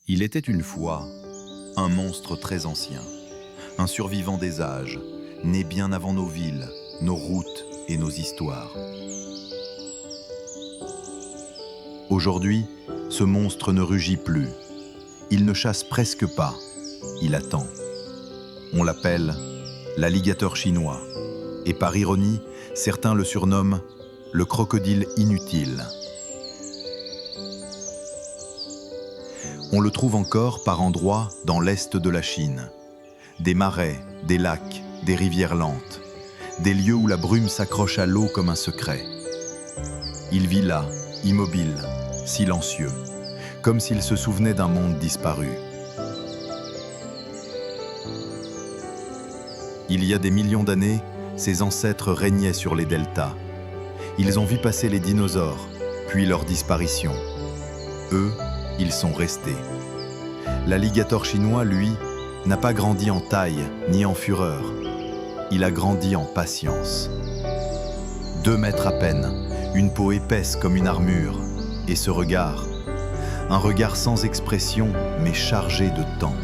Il était une fois un monstre très ancien, un survivant des âges, né bien avant nos villes, nos routes et nos histoires. Aujourd'hui, ce monstre ne rugit plus. Il ne chasse presque pas. Il attend. On l'appelle l'alligator chinois. Et par ironie, certains le surnomment le crocodile inutile. On le trouve encore par endroits dans l'est de la Chine. Des marais, des lacs, des rivières lentes. Des lieux où la brume s'accroche à l'eau comme un secret. Il vit là, immobile, silencieux, comme s'il se souvenait d'un monde disparu. Il y a des millions d'années, ses ancêtres régnaient sur les deltas. Ils ont vu passer les dinosaures, puis leur disparition. Eux, ils sont restés. L'alligator chinois, lui, n'a pas grandi en taille ni en fureur. Il a grandi en patience. 2 mètres à peine, une peau épaisse comme une armure, et ce regard, un regard sans expression mais chargé de temps.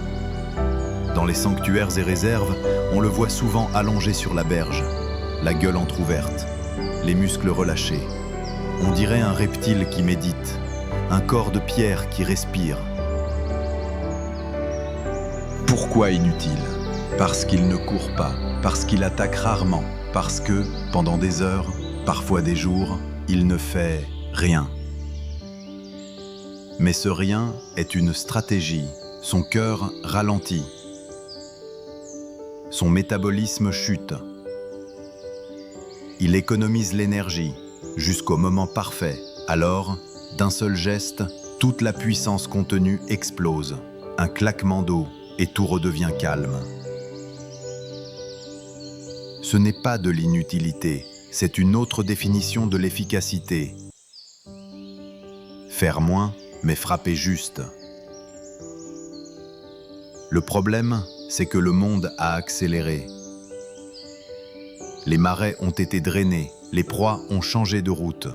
Dans les sanctuaires et réserves, on le voit souvent allongé sur la berge, la gueule entr'ouverte, les muscles relâchés. On dirait un reptile qui médite, un corps de pierre qui respire. Pourquoi inutile? Parce qu'il ne court pas, parce qu'il attaque rarement, parce que, pendant des heures, parfois des jours, il ne fait rien. Mais ce rien est une stratégie. Son cœur ralentit. Son métabolisme chute. Il économise l'énergie jusqu'au moment parfait. Alors, d'un seul geste, toute la puissance contenue explose. Un claquement d'eau et tout redevient calme. Ce n'est pas de l'inutilité, c'est une autre définition de l'efficacité. Faire moins, mais frapper juste. Le problème, c'est que le monde a accéléré. Les marais ont été drainés, les proies ont changé de route.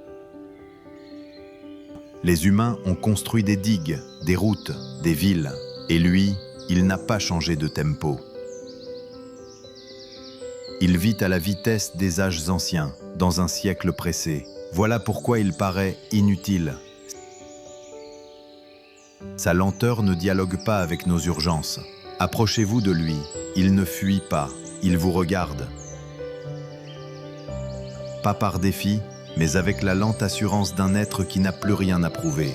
Les humains ont construit des digues, des routes, des villes. Et lui, il n'a pas changé de tempo. Il vit à la vitesse des âges anciens, dans un siècle pressé. Voilà pourquoi il paraît inutile. Sa lenteur ne dialogue pas avec nos urgences. Approchez-vous de lui, il ne fuit pas, il vous regarde. Pas par défi, mais avec la lente assurance d'un être qui n'a plus rien à prouver.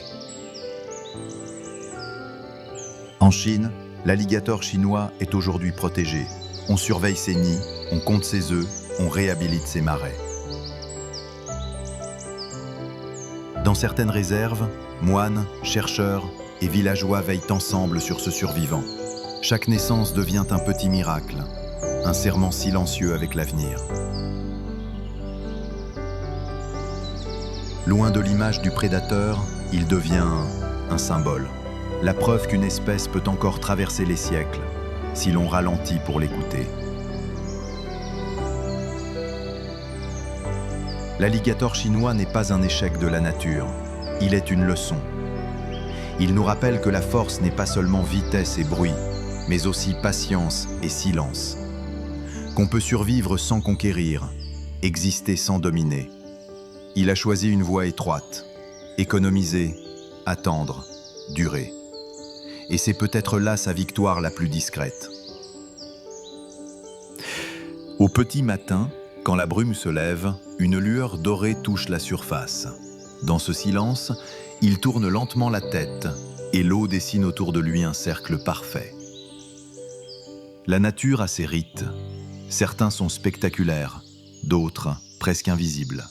En Chine, l'alligator chinois est aujourd'hui protégé. On surveille ses nids, on compte ses œufs, on réhabilite ses marais. Dans certaines réserves, moines, chercheurs et villageois veillent ensemble sur ce survivant. Chaque naissance devient un petit miracle, un serment silencieux avec l'avenir. Loin de l'image du prédateur, il devient un symbole. La preuve qu'une espèce peut encore traverser les siècles, si l'on ralentit pour l'écouter. L'alligator chinois n'est pas un échec de la nature, il est une leçon. Il nous rappelle que la force n'est pas seulement vitesse et bruit, mais aussi patience et silence. Qu'on peut survivre sans conquérir, exister sans dominer. Il a choisi une voie étroite, économiser, attendre, durer. Et c'est peut-être là sa victoire la plus discrète. Au petit matin, quand la brume se lève, une lueur dorée touche la surface. Dans ce silence, il tourne lentement la tête et l'eau dessine autour de lui un cercle parfait. La nature a ses rites. Certains sont spectaculaires, d'autres presque invisibles.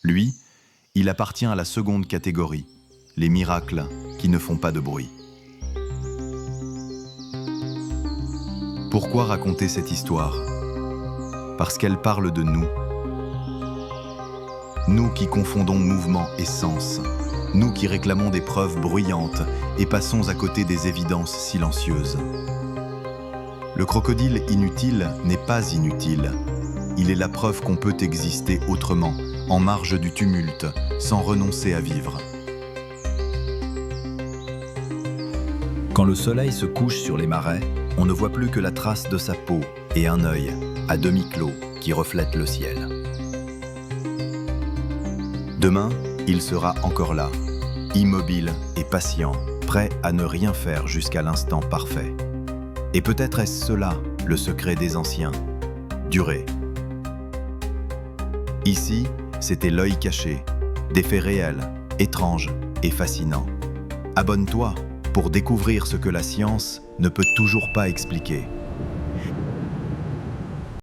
Lui, il appartient à la seconde catégorie, les miracles qui ne font pas de bruit. Pourquoi raconter cette histoire? Parce qu'elle parle de nous. Nous qui confondons mouvement et sens. Nous qui réclamons des preuves bruyantes et passons à côté des évidences silencieuses. Le crocodile inutile n'est pas inutile. Il est la preuve qu'on peut exister autrement, en marge du tumulte, sans renoncer à vivre. Quand le soleil se couche sur les marais, on ne voit plus que la trace de sa peau et un œil, à demi clos, qui reflète le ciel. Demain, il sera encore là, immobile et patient, prêt à ne rien faire jusqu'à l'instant parfait. Et peut-être est-ce cela, le secret des anciens, durer. Ici, c'était l'œil caché, des faits réels, étranges et fascinants. Abonne-toi pour découvrir ce que la science ne peut toujours pas expliquer.